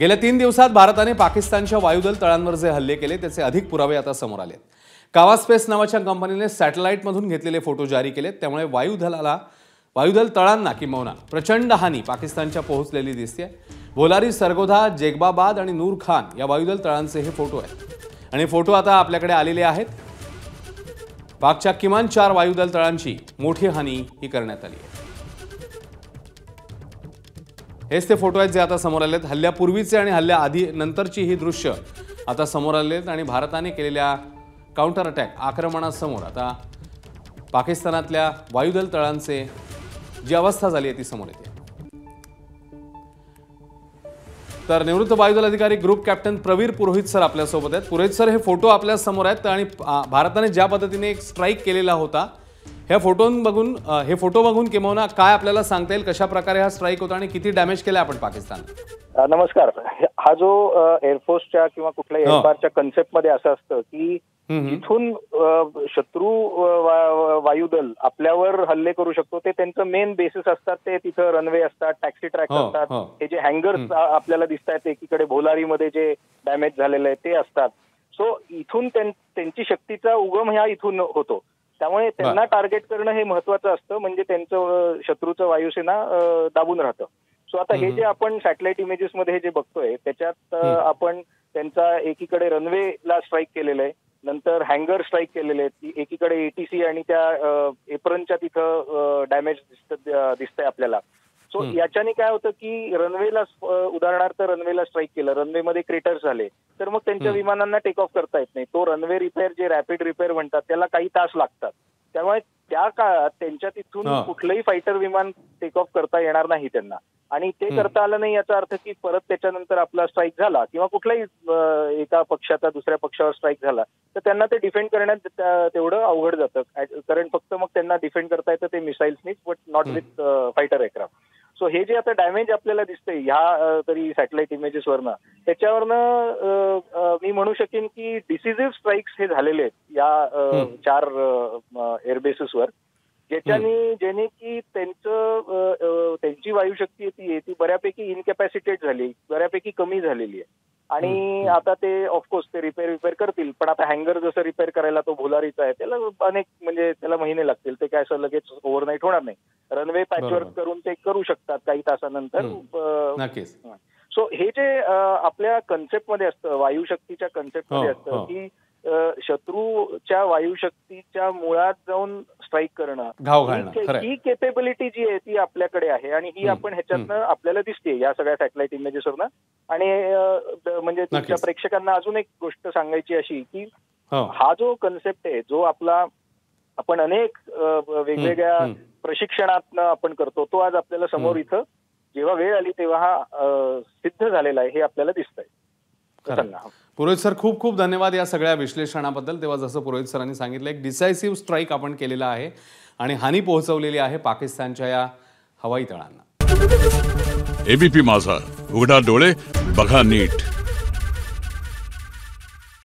गेल्या 3 दिवसात भारताने पाकिस्तानच्या वायुदल तळांवर जे हल्ले केले त्याचे अधिक पुरावे आता समोर आले। कावा स्पेस नावाच्या कंपनीने सॅटेलाइटमधून घेतलेले फोटो जारी केलेत। त्यामुळे वायुदल तळांना किंवा प्रचंड हानी पाकिस्तानच्या पोहोचलेली दिसते। भोलारी, सरगोधा, जेगबाबाद आणि नूर खान या वायुदल तळांचे हे फोटो आहेत आणि फोटो आता आपल्याकडे आलेले आहेत। पाकच्या किमान 4 वायुदल तळांची मोठी हानी ही करण्यात आली आहे। हेच ते फोटो आहेत जे आता समोर आलेत। हल्ल्यापूर्वीचे आणि हल्ल्याआधी नंतरची ही दृश्य आता समोर आलेत आणि भारताने केलेल्या काउंटर अटॅक आक्रमणासमोर आता पाकिस्तानातल्या वायुदल तळांचे जी अवस्था झाली आहे ती समोर येते। तर निवृत्त वायुदल अधिकारी ग्रुप कॅप्टन प्रवीर पुरोहित सर आपल्या सोबत आहेत। पुरोहित सर, हे फोटो आपल्या समोर आहेत आणि भारताने ज्या पद्धतीने एक स्ट्राइक केलेला होता, हे फोटो बघून किंवा काय आपल्याला सांगता येईल कशा प्रकारे हा स्ट्राइक होता आणि किती डॅमेज केला आपण पाकिस्तान? नमस्कार। हा जो एअरफोर्सच्या किंवा कुठल्याही एअरबारच्या कन्सेप्ट मध्ये असं असतं की जिथून शत्रू वायुदल आपल्यावर हल्ले करू शकतो ते त्यांचं मेन बेसिस असतात। ते तिथं रनवे असतात, टॅक्सी ट्रॅक असतात, हे जे हँगर्स आपल्याला दिसत आहेत एकीकडे भोलारीमध्ये जे डॅमेज झालेलं आहे ते असतात। सो इथून त्यांची शक्तीचा उगम ह्या इथून होतो, त्यामुळे त्यांना टार्गेट करणं हे महत्वाचं असतं, म्हणजे त्यांचं शत्रूचं वायुसेना दाबून राहतं। सो आता हे जे आपण सॅटेलाइट इमेजेस मध्ये जे बघतोय त्याच्यात आपण त्यांचा एकीकडे रनवेला स्ट्राईक केलेलं आहे, नंतर हँगर स्ट्राईक केलेले आहेत, एकीकडे एटीसी आणि त्या एप्रनच्या तिथं डॅमेज दिसतंय आपल्याला। सो याच्याने काय होतं की रनवेला उदाहरणार्थ रनवेला स्ट्राईक केलं, रनवेमध्ये क्रेटर्स झाले तर मग त्यांच्या विमानांना टेक ऑफ करता येत नाही। तो रनवे रिपेअर जे रॅपिड रिपेअर म्हणतात त्याला काही तास लागतात, त्यामुळे त्या काळात त्यांच्या तिथून कुठलंही फायटर विमान टेक ऑफ करता येणार नाही त्यांना, आणि ते करता आलं नाही याचा अर्थ की परत त्याच्यानंतर आपला स्ट्राईक झाला किंवा कुठल्याही एका पक्षाचा दुसऱ्या पक्षावर स्ट्राईक झाला तर त्यांना ते डिफेंड करण्यात तेवढं अवघड जातं, कारण फक्त मग त्यांना डिफेंड करता येतं ते मिसाईल्सनीच, but not with fighter aircraft. So हे जे आता डॅमेज आपल्याला दिसतंय ह्या तरी सॅटेलाइट इमेजेसवरनं, त्याच्यावरनं मी म्हणू शकेन की डिसिसिव्ह स्ट्राईक्स हे झालेले आहेत या 4 एअरबेसेसवर, ज्याने की त्यांची वायुशक्ती ती बऱ्यापैकी इनकॅपॅसिटेट झाली, बऱ्यापैकी कमी झालेली आहे। आणि आता ते ऑफकोर्स ते रिपेअर करतील, पण आता हँगर जसं रिपेअर करायला तो भोलारीचा आहे त्याला त्याला महिने लागतील, ते काय असं लगेच ओव्हरनाईट होणार नाही। रनवे पॅचवर्क करून ते करू शकतात काही तासानंतर। सो हे जे आपल्या कन्सेप्ट मध्ये असतं, वायुशक्तीच्या कन्सेप्ट मध्ये असतं की शत्रूच्या वायुशक्तीच्या मुळात जाऊन स्ट्राईक करणं, ही केपेबिलिटी जी आहे ती आपल्याकडे आहे आणि ही आपण ह्याच्यातनं आपल्याला दिसते या सगळ्या सॅटेलाइट इमेजेसवरनं। आणि म्हणजे तुमच्या प्रेक्षकांना अजून एक गोष्ट सांगायची अशी की हा जो कन्सेप्ट आहे जो आपण अनेक वेगवेगळ्या प्रशिक्षणातनं आपण करतो, तो आज आपल्याला समोर इथं जेव्हा वेळ आली तेव्हा हा सिद्ध झालेला आहे हे आपल्याला दिसतंय। पुरोहित सर, खूप खूप धन्यवाद या सगळ्या विश्लेषणाबद्दल। तेव्हा जसं पुरोहित सरांनी सांगितलं, एक डिसायसिव्ह स्ट्राईक आपण केलेला आहे आणि हानी पोहोचवलेली आहे पाकिस्तानच्या या हवाई तळांना। एबीपी माझा, उघडा डोळे बघा नीट।